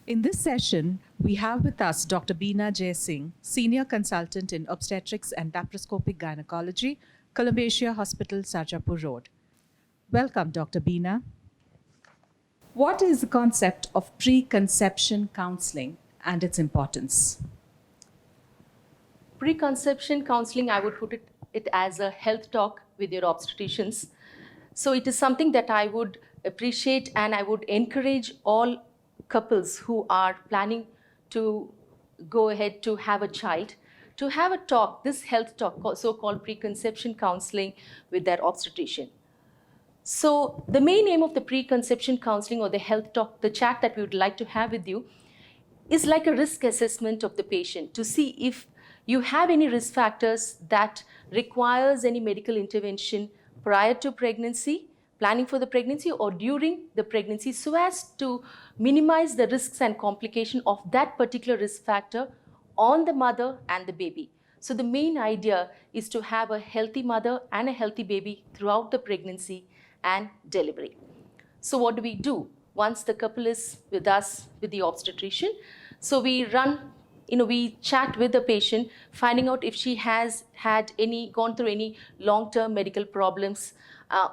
In this session, we have with us Dr. Beena Jeysingh, Senior Consultant in Obstetrics and Laparoscopic Gynecology, Columbia Hospital, Sarjapur Road. Welcome, Dr. Beena. What is the concept of preconception counseling and its importance? Preconception counseling, I would put it as a health talk with your obstetricians. So it is something that I would appreciate, and I would encourage all couples who are planning to go ahead to have a child to have a talk, this health talk, so-called preconception counseling with their obstetrician. So the main aim of the preconception counseling or the health talk, the chat that we would like to have with you, is like a risk assessment of the patient to see if you have any risk factors that requires any medical intervention prior to pregnancy, planning for the pregnancy, or during the pregnancy, so as to minimize the risks and complication of that particular risk factor on the mother and the baby. So the main idea is to have a healthy mother and a healthy baby throughout the pregnancy and delivery. So what do we do once the couple is with us, with the obstetrician? So we we chat with the patient, finding out if she has gone through any long-term medical problems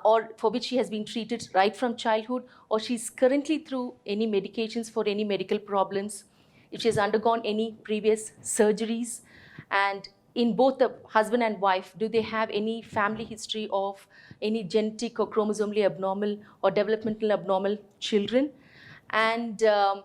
or for which she has been treated right from childhood, or she's currently through any medications for any medical problems, if she has undergone any previous surgeries, and in both the husband and wife, do they have any family history of any genetic or chromosomally abnormal or developmental abnormal children? And so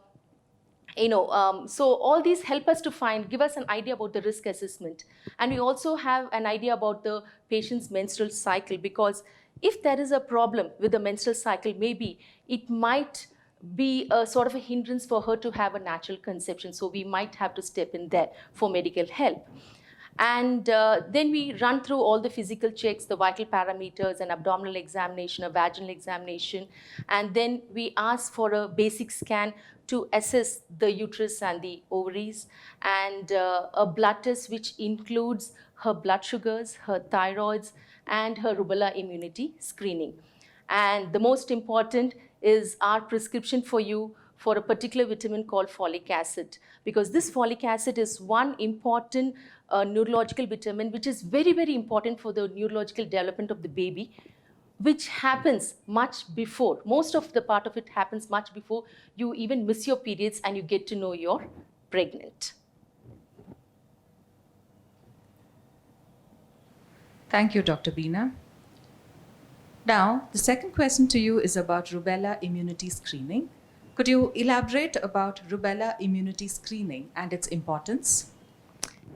all these help us to give us an idea about the risk assessment. And we also have an idea about the patient's menstrual cycle, because if there is a problem with the menstrual cycle, maybe it might be a sort of a hindrance for her to have a natural conception. So we might have to step in there for medical help. And then we run through all the physical checks, the vital parameters, an abdominal examination, a vaginal examination, and then we ask for a basic scan to assess the uterus and the ovaries, and a blood test which includes her blood sugars, her thyroids, and her rubella immunity screening. And the most important is our prescription for you for a particular vitamin called folic acid, because this folic acid is one important neurological vitamin which is very, very important for the neurological development of the baby, which happens much before. Most of the part of it happens much before you even miss your periods and you get to know you're pregnant. Thank you, Dr. Beena. Now, the second question to you is about rubella immunity screening. Could you elaborate about rubella immunity screening and its importance?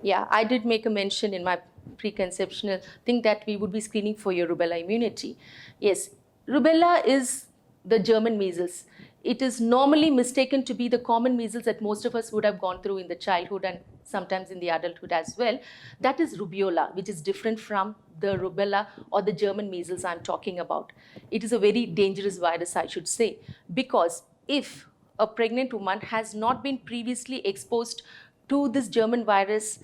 Yeah, I did make a mention in my preconceptional thing that we would be screening for your rubella immunity. Yes, rubella is the German measles. It is normally mistaken to be the common measles that most of us would have gone through in the childhood and sometimes in the adulthood as well. That is rubeola, which is different from the rubella or the German measles I'm talking about. It is a very dangerous virus, I should say, because if a pregnant woman has not been previously exposed to this German virus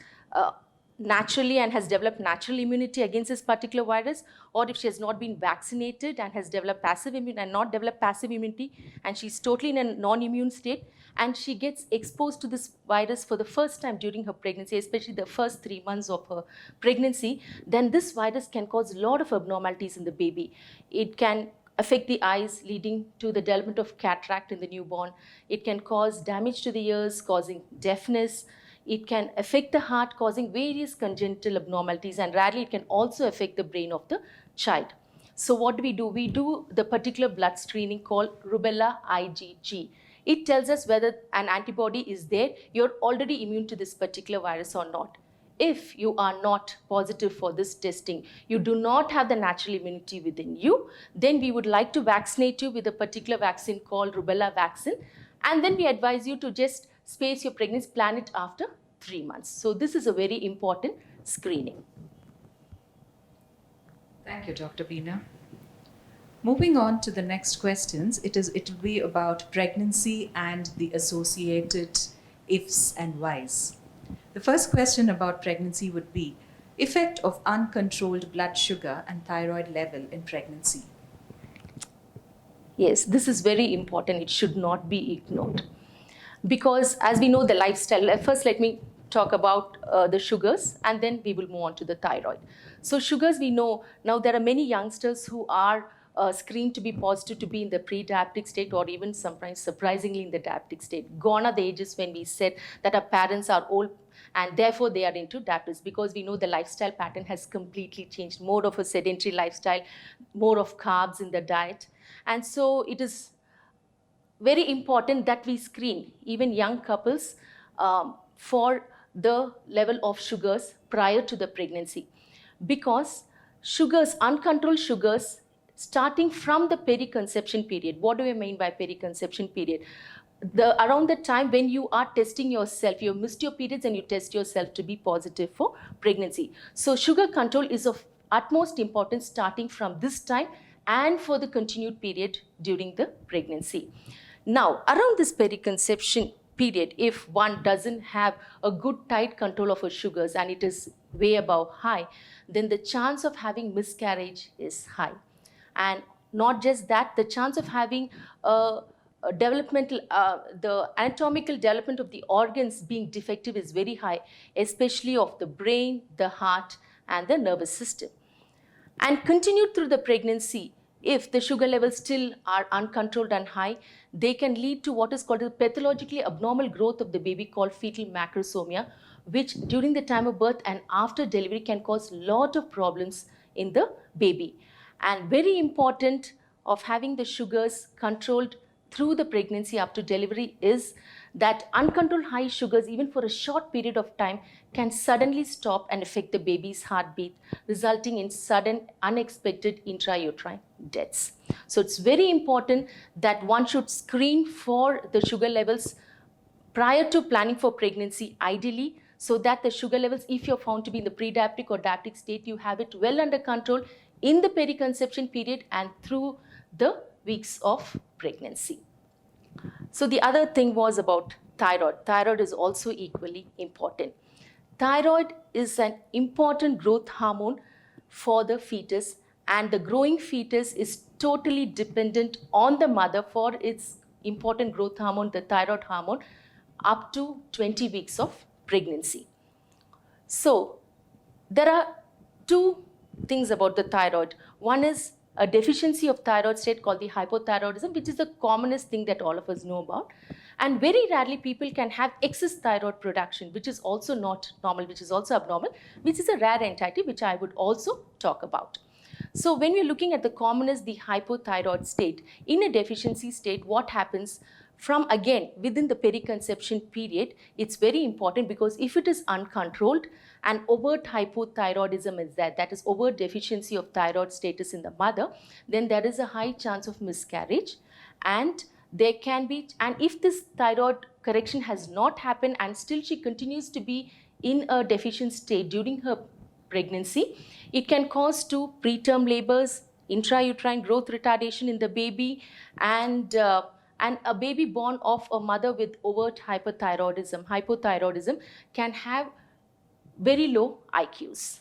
naturally and has developed natural immunity against this particular virus, or if she has not been vaccinated and has developed passive immunity and not developed passive immunity, and she's totally in a non-immune state, and she gets exposed to this virus for the first time during her pregnancy, especially the first 3 months of her pregnancy, then this virus can cause a lot of abnormalities in the baby. It can affect the eyes, leading to the development of cataract in the newborn. It can cause damage to the ears, causing deafness. It can affect the heart, causing various congenital abnormalities, and rarely it can also affect the brain of the child. So what do? We do the particular blood screening called rubella IgG. It tells us whether an antibody is there, you're already immune to this particular virus or not. If you are not positive for this testing, you do not have the natural immunity within you, then we would like to vaccinate you with a particular vaccine called rubella vaccine. And then we advise you to just space your pregnancy, plan it after 3 months. So this is a very important screening. Thank you, Dr. Beena. Moving on to the next questions, it will be about pregnancy and the associated ifs and whys. The first question about pregnancy would be effect of uncontrolled blood sugar and thyroid level in pregnancy. Yes, this is very important. It should not be ignored. because as we know the lifestyle, first let me talk about the sugars and then we will move on to the thyroid. So sugars, we know now there are many youngsters who are screened to be positive to be in the pre-diabetic state or even sometimes surprisingly in the diabetic state. Gone are the ages when we said that our parents are old and therefore they are into diabetes, because we know the lifestyle pattern has completely changed. More of a sedentary lifestyle, more of carbs in the diet. And so it is very important that we screen even young couples for the level of sugars prior to the pregnancy, because sugars, uncontrolled sugars, starting from the periconception period. What do I mean by periconception period? Around the time when you are testing yourself, you missed your periods and you test yourself to be positive for pregnancy. So sugar control is of utmost importance starting from this time and for the continued period during the pregnancy. Now, around this periconception period, if one doesn't have a good tight control of her sugars and it is way above high, then the chance of having miscarriage is high. And not just that, the chance of having a developmental, the anatomical development of the organs being defective is very high, especially of the brain, the heart, and the nervous system. And continued through the pregnancy, if the sugar levels still are uncontrolled and high, they can lead to what is called a pathologically abnormal growth of the baby called fetal macrosomia, which during the time of birth and after delivery can cause a lot of problems in the baby. And very important of having the sugars controlled through the pregnancy up to delivery is that uncontrolled high sugars, even for a short period of time, can suddenly stop and affect the baby's heartbeat, resulting in sudden, unexpected intrauterine deaths. So it's very important that one should screen for the sugar levels prior to planning for pregnancy, ideally, so that the sugar levels, if you're found to be in the pre-diabetic or diabetic state, you have it well under control in the periconception period and through the weeks of pregnancy. So the other thing was about thyroid. Thyroid is also equally important. Thyroid is an important growth hormone for the fetus, and the growing fetus is totally dependent on the mother for its important growth hormone, the thyroid hormone, up to 20 weeks of pregnancy. So there are two things about the thyroid. One is a deficiency of thyroid state called the hypothyroidism, which is the commonest thing that all of us know about. And very rarely people can have excess thyroid production, which is also not normal, which is also abnormal, which is a rare entity, which I would also talk about. So when we're looking at the commonest, the hypothyroid state, in a deficiency state, what happens from, again, within the periconception period, it's very important, because if it is uncontrolled and overt hypothyroidism is there, that is overt deficiency of thyroid status in the mother, then there is a high chance of miscarriage. And there can be, and if this thyroid correction has not happened and still she continues to be in a deficient state during her pregnancy, it can cause to preterm labors, intrauterine growth retardation in the baby, and a baby born of a mother with overt hypothyroidism can have very low IQs.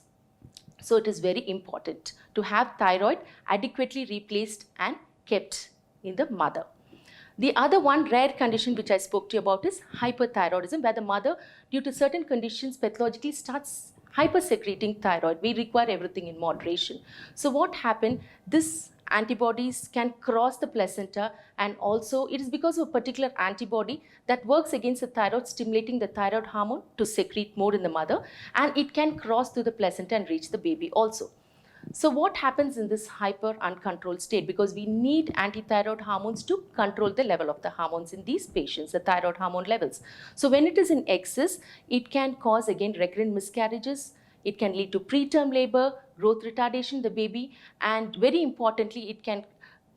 So it is very important to have thyroid adequately replaced and kept in the mother. The other one rare condition which I spoke to you about is hyperthyroidism, where the mother, due to certain conditions, pathologically starts hypersecreting thyroid. We require everything in moderation. So what happened? This antibodies can cross the placenta, and also it is because of a particular antibody that works against the thyroid, stimulating the thyroid hormone to secrete more in the mother, and it can cross through the placenta and reach the baby also. So what happens in this hyper uncontrolled state? Because we need antithyroid hormones to control the level of the hormones in these patients, the thyroid hormone levels. So when it is in excess, it can cause again recurrent miscarriages. It can lead to preterm labor, growth retardation in the baby, and very importantly, it can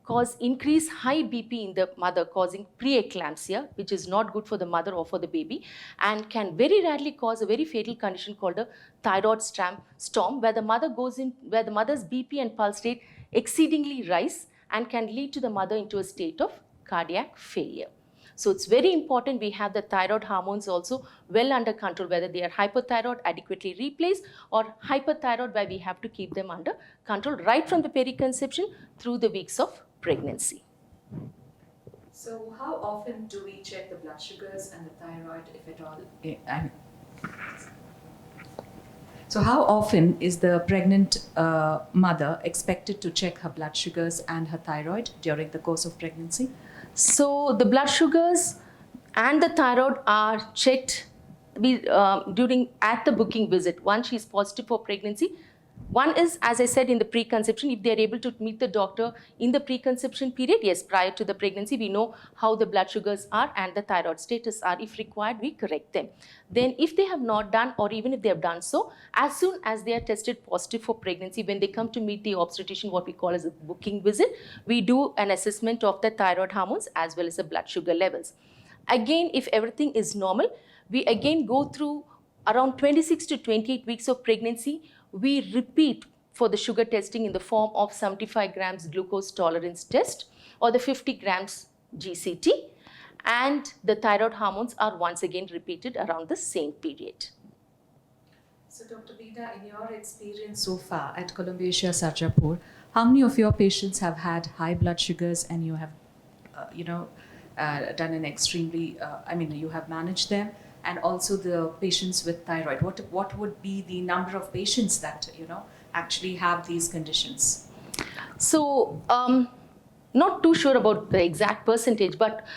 cause increased high BP in the mother, causing preeclampsia, which is not good for the mother or for the baby, and can very rarely cause a very fatal condition called a thyroid storm, where the mother goes in, where the mother's BP and pulse rate exceedingly rise and can lead to the mother into a state of cardiac failure. So it's very important we have the thyroid hormones also well under control, whether they are hypothyroid, adequately replaced, or hyperthyroid, where we have to keep them under control right from the periconception through the weeks of pregnancy. So, how often do we check the blood sugars and the thyroid, if at all? So, how often is the pregnant mother expected to check her blood sugars and her thyroid during the course of pregnancy? So the blood sugars and the thyroid are checked during at the booking visit once she is positive for pregnancy. One is, as I said, in the preconception, if they are able to meet the doctor in the preconception period, yes, prior to the pregnancy, we know how the blood sugars are and the thyroid status are. If required, we correct them. Then if they have not done, or even if they have done so, as soon as they are tested positive for pregnancy, when they come to meet the obstetrician, what we call as a booking visit, we do an assessment of the thyroid hormones as well as the blood sugar levels. Again, if everything is normal, we again go through around 26 to 28 weeks of pregnancy. We repeat for the sugar testing in the form of 75 grams glucose tolerance test or the 50 grams GCT, and the thyroid hormones are once again repeated around the same period. So, Dr. Beena, in your experience so far at Columbia Sarjapur, how many of your patients have had high blood sugars and you have, done an extremely, you have managed them? And also the patients with thyroid, what would be the number of patients that actually have these conditions? So not too sure about the exact percentage, but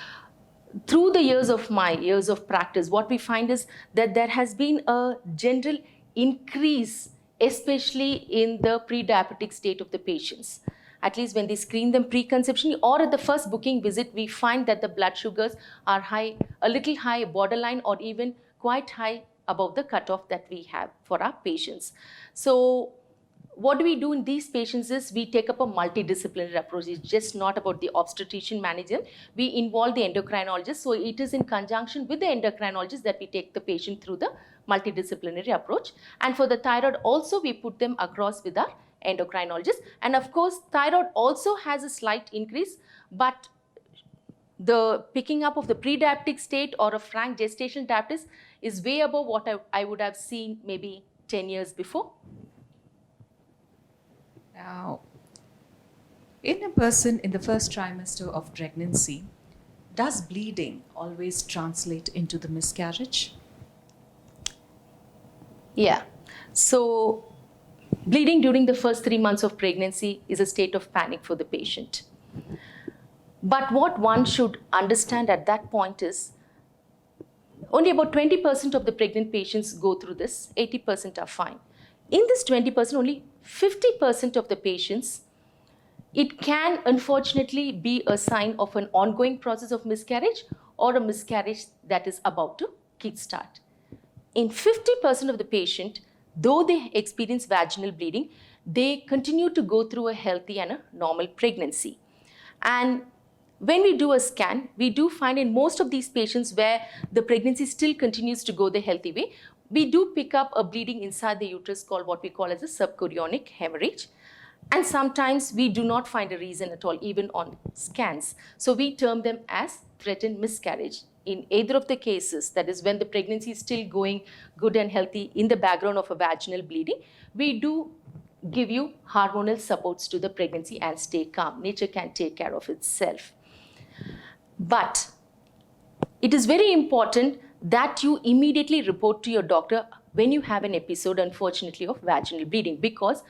through the years of practice, what we find is that there has been a general increase, especially in the pre-diabetic state of the patients. At least when they screen them preconception or at the first booking visit, we find that the blood sugars are high, a little high, borderline, or even quite high above the cutoff that we have for our patients. So what do we do in these patients is we take up a multidisciplinary approach. It's just not about the obstetrician manager. We involve the endocrinologist. So it is in conjunction with the endocrinologist that we take the patient through the multidisciplinary approach. And for the thyroid also, we put them across with our endocrinologist. And of course, thyroid also has a slight increase, but the picking up of the pre-diabetic state or a frank gestational diabetes is way above what I would have seen maybe 10 years before. Now, in a person in the first trimester of pregnancy, does bleeding always translate into the miscarriage? Yeah. So bleeding during the first 3 months of pregnancy is a state of panic for the patient. But what one should understand at that point is only about 20% of the pregnant patients go through this, 80% are fine. In this 20%, only 50% of the patients, it can unfortunately be a sign of an ongoing process of miscarriage or a miscarriage that is about to kickstart. In 50% of the patient, though they experience vaginal bleeding, they continue to go through a healthy and a normal pregnancy. And when we do a scan, we do find in most of these patients where the pregnancy still continues to go the healthy way, we do pick up a bleeding inside the uterus called what we call as a subchorionic hemorrhage. And sometimes we do not find a reason at all, even on scans. So we term them as threatened miscarriage. In either of the cases, that is when the pregnancy is still going good and healthy in the background of a vaginal bleeding, we do give you hormonal supports to the pregnancy and stay calm. Nature can take care of itself. But it is very important that you immediately report to your doctor when you have an episode, unfortunately, of vaginal bleeding, because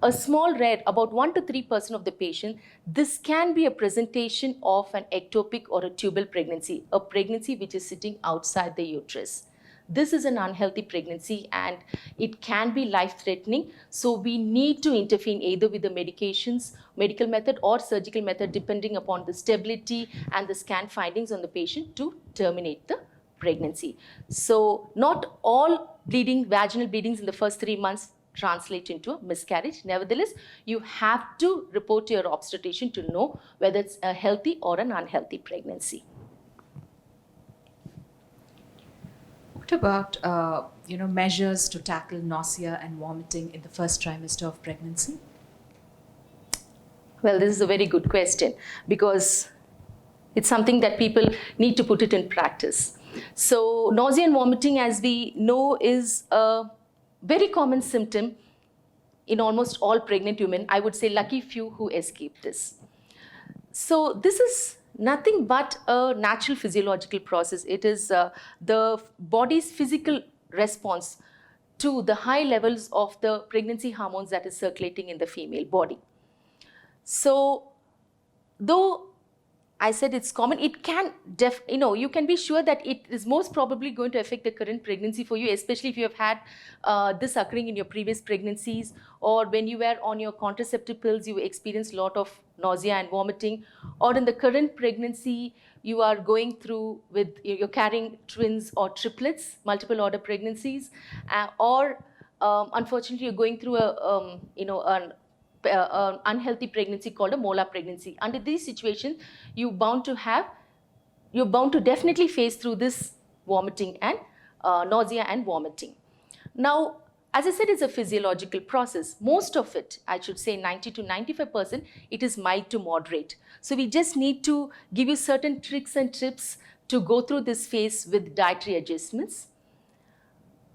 a small rare, about 1 to 3% of the patient, this can be a presentation of an ectopic or a tubal pregnancy, a pregnancy which is sitting outside the uterus. This is an unhealthy pregnancy and it can be life-threatening. So we need to intervene either with the medications, medical method or surgical method, depending upon the stability and the scan findings on the patient to terminate the pregnancy. So not all bleeding, vaginal bleedings in the first 3 months translate into a miscarriage. Nevertheless, you have to report to your obstetrician to know whether it's a healthy or an unhealthy pregnancy. What about measures to tackle nausea and vomiting in the first trimester of pregnancy? Well, this is a very good question because it's something that people need to put it in practice. So nausea and vomiting, as we know, is a very common symptom in almost all pregnant women. I would say lucky few who escape this. So this is Nothing but a natural physiological process. It is the body's physical response to the high levels of the pregnancy hormones that is circulating in the female body. So, though I said it's common, it can, you can be sure that it is most probably going to affect the current pregnancy for you, especially if you have had this occurring in your previous pregnancies, or when you were on your contraceptive pills, you experienced a lot of nausea and vomiting, or in the current pregnancy, you are going through with, you're carrying twins or triplets, multiple order pregnancies, or unfortunately, you're going through an unhealthy pregnancy called a molar pregnancy. Under these situations, you're bound to definitely face through this vomiting and nausea and vomiting. Now, as I said, it's a physiological process. Most of it, I should say 90 to 95%, it is mild to moderate. So we just need to give you certain tricks and tips to go through this phase with dietary adjustments.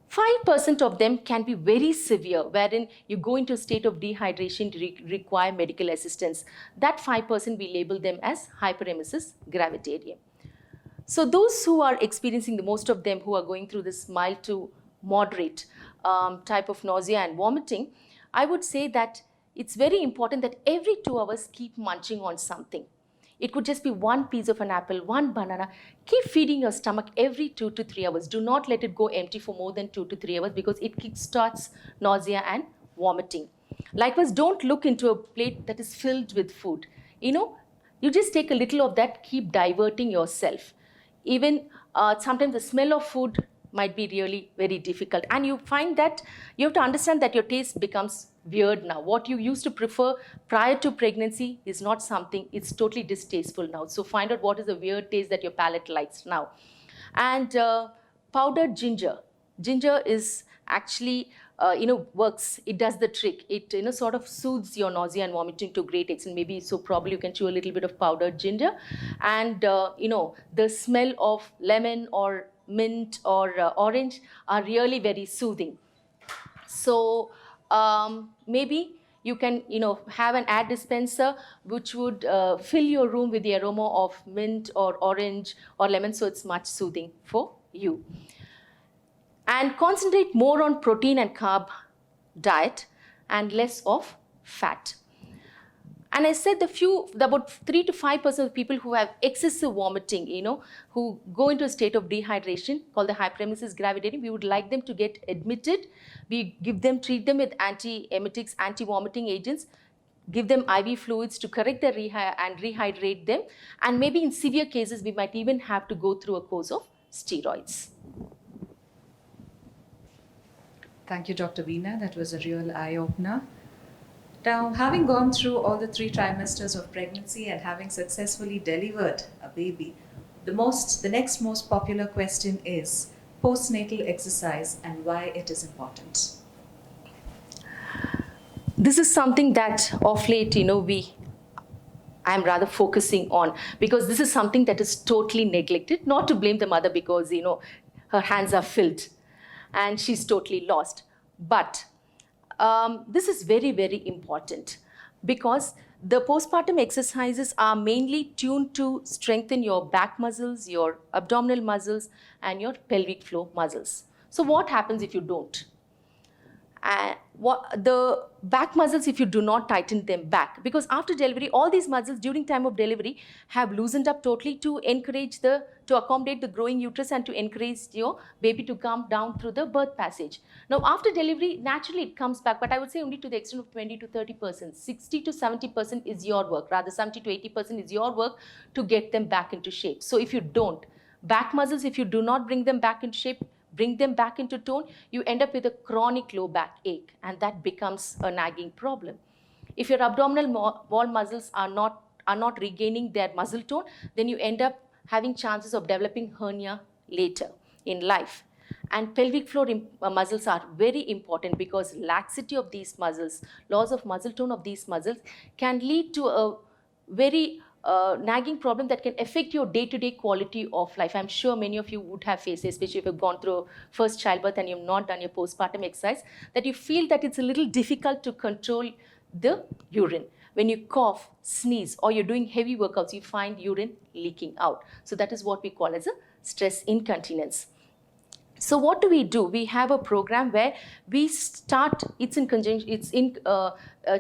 5% of them can be very severe, wherein you go into a state of dehydration to require medical assistance. That 5% we label them as hyperemesis gravidarum. So those who are experiencing, the most of them who are going through this mild to moderate type of nausea and vomiting, I would say that it's very important that every 2 hours keep munching on something. It could just be one piece of an apple, one banana. Keep feeding your stomach every 2 to 3 hours. Do not let it go empty for more than 2 to 3 hours, because it kickstarts nausea and vomiting. Likewise, don't look into a plate that is filled with food. You just take a little of that, keep diverting yourself. Even sometimes the smell of food might be really very difficult. And you find that you have to understand that your taste becomes weird now. What you used to prefer prior to pregnancy is not something, it's totally distasteful now. So find out what is the weird taste that your palate likes now. And powdered ginger. Ginger is actually, works, it does the trick. It, sort of soothes your nausea and vomiting to a great extent. Maybe, so probably you can chew a little bit of powdered ginger. And, the smell of lemon or mint or orange are really very soothing. So maybe you can, have an air dispenser which would fill your room with the aroma of mint or orange or lemon, so it's much soothing for you. And concentrate more on protein and carb diet and less of fat. And I said about 3 to 5% of people who have excessive vomiting, who go into a state of dehydration called the hyperemesis gravidarum, we would like them to get admitted. We treat them with antiemetics, anti-vomiting agents, give them IV fluids to correct their and rehydrate them. And maybe in severe cases, we might even have to go through a course of steroids. Thank you, Dr. Beena. That was a real eye-opener. Now, having gone through all the 3 trimesters of pregnancy and having successfully delivered a baby, the next most popular question is postnatal exercise and why it is important. This is something that of late, I'm rather focusing on, because this is something that is totally neglected. Not to blame the mother, because, her hands are filled and she's totally lost. But this is very, very important, because the postpartum exercises are mainly tuned to strengthen your back muscles, your abdominal muscles, and your pelvic floor muscles. So what happens if you don't? The back muscles, if you do not tighten them back, because after delivery, all these muscles during time of delivery have loosened up totally to accommodate the growing uterus and to encourage your baby to come down through the birth passage. Now, after delivery, naturally it comes back, but I would say only to the extent of 20 to 30%. 60 to 70% is your work, rather 70 to 80% is your work to get them back into shape. So if you don't, back muscles, if you do not bring them back into shape, bring them back into tone, you end up with a chronic low back ache, and that becomes a nagging problem. If your abdominal wall muscles are not regaining their muscle tone, then you end up having chances of developing hernia later in life. And pelvic floor muscles are very important, because laxity of these muscles, loss of muscle tone of these muscles, can lead to a very nagging problem that can affect your day-to-day quality of life. I'm sure many of you would have faced, especially if you've gone through first childbirth and you've not done your postpartum exercise, that you feel that it's a little difficult to control the urine. when you cough, sneeze, or you're doing heavy workouts, you find urine leaking out. So that is what we call as a stress incontinence. So what do? We have a program where we start, it's in conjunction, it's in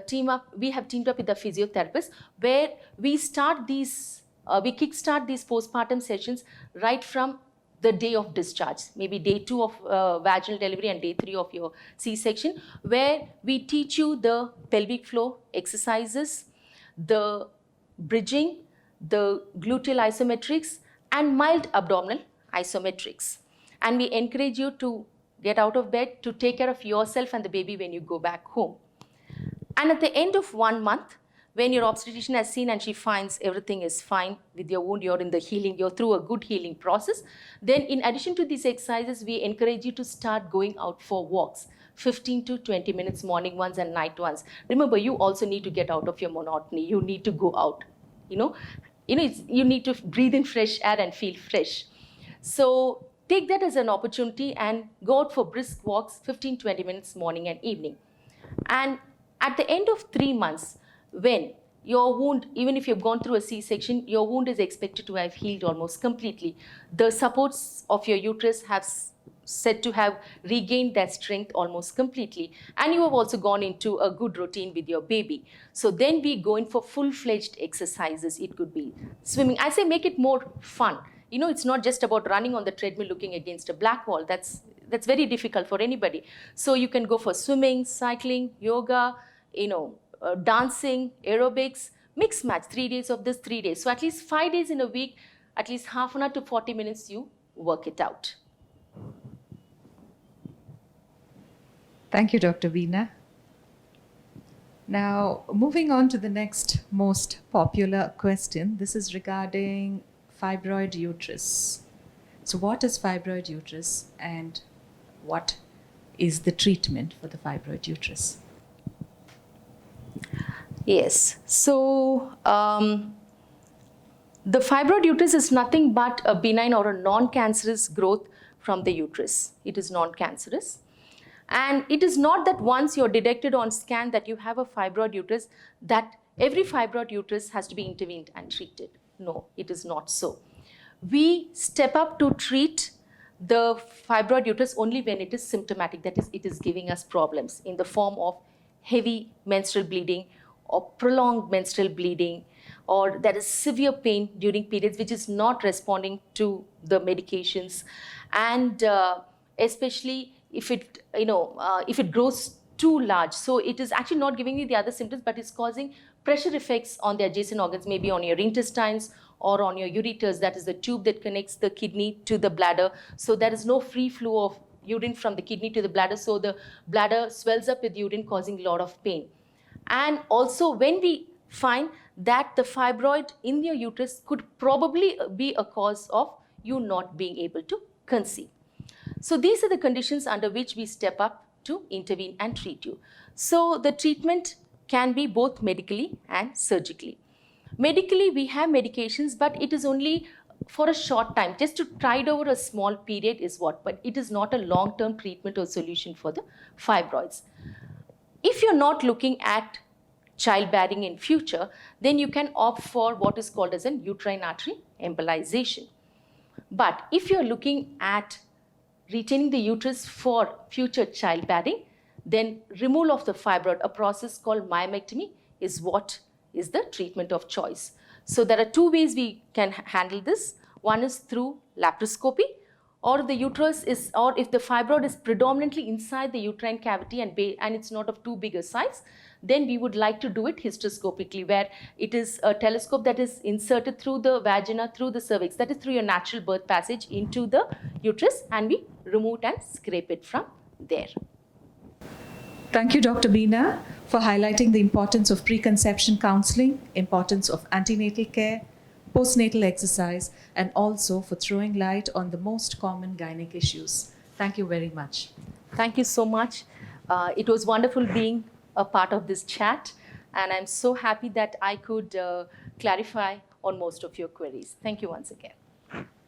team up, we have teamed up with the physiotherapist, where we start these, we kickstart these postpartum sessions right from the day of discharge, maybe day 2 of vaginal delivery and day 3 of your C-section, where we teach you the pelvic floor exercises, the bridging, the gluteal isometrics, and mild abdominal isometrics. And we encourage you to get out of bed, to take care of yourself and the baby when you go back home. And at the end of 1 month, when your obstetrician has seen and she finds everything is fine with your wound, you're in the healing, you're through a good healing process, then in addition to these exercises, we encourage you to start going out for walks, 15 to 20 minutes, morning ones and night ones. Remember, you also need to get out of your monotony. You need to go out, you need to breathe in fresh air and feel fresh. So take that as an opportunity and go out for brisk walks, 15-20 minutes morning and evening. And at the end of 3 months, when your wound, even if you've gone through a C-section, your wound is expected to have healed almost completely. The supports of your uterus have said to have regained their strength almost completely. And you have also gone into a good routine with your baby. So then we go in for full-fledged exercises. It could be swimming. I say make it more fun. It's not just about running on the treadmill looking against a black wall. That's very difficult for anybody. So you can go for swimming, cycling, yoga, dancing, aerobics, mix match, 3 days of this, 3 days. So at least 5 days in a week, at least half an hour to 40 minutes, you work it out. Thank you, Dr. Beena. Now, moving on to the next most popular question. This is regarding fibroid uterus. So what is fibroid uterus and what is the treatment for the fibroid uterus? Yes. So the fibroid uterus is nothing but a benign or a non-cancerous growth from the uterus. It is non-cancerous. And it is not that once you're detected on scan that you have a fibroid uterus, that every fibroid uterus has to be intervened and treated. No, it is not so. We step up to treat the fibroid uterus only when it is symptomatic, that is, it is giving us problems in the form of heavy menstrual bleeding or prolonged menstrual bleeding, or there is severe pain during periods which is not responding to the medications, and especially if it grows too large. So it is actually not giving you the other symptoms, but it's causing pressure effects on the adjacent organs, maybe on your intestines or on your ureters, that is the tube that connects the kidney to the bladder. So there is no free flow of urine from the kidney to the bladder, so the bladder swells up with urine, causing a lot of pain. And also when we find that the fibroid in your uterus could probably be a cause of you not being able to conceive. So these are the conditions under which we step up to intervene and treat you. So the treatment can be both medically and surgically. Medically, we have medications, but it is only for a short time, just to tide over a small period is what, but it is not a long-term treatment or solution for the fibroids. If you're not looking at childbearing in future, then you can opt for what is called as an uterine artery embolization. But if you're looking at retaining the uterus for future childbearing, then removal of the fibroid, a process called myomectomy, is what is the treatment of choice. So there are 2 ways we can handle this. One is through laparoscopy, or the uterus is, or if the fibroid is predominantly inside the uterine cavity and it's not of too big a size, then we would like to do it hysteroscopically, where it is a telescope that is inserted through the vagina, through the cervix, that is through your natural birth passage into the uterus, and we remove it and scrape it from there. Thank you, Dr. Beena, for highlighting the importance of preconception counseling, importance of antenatal care, postnatal exercise, and also for throwing light on the most common gynec issues. Thank you very much. Thank you so much. It was wonderful being a part of this chat, and I'm so happy that I could clarify on most of your queries. Thank you once again.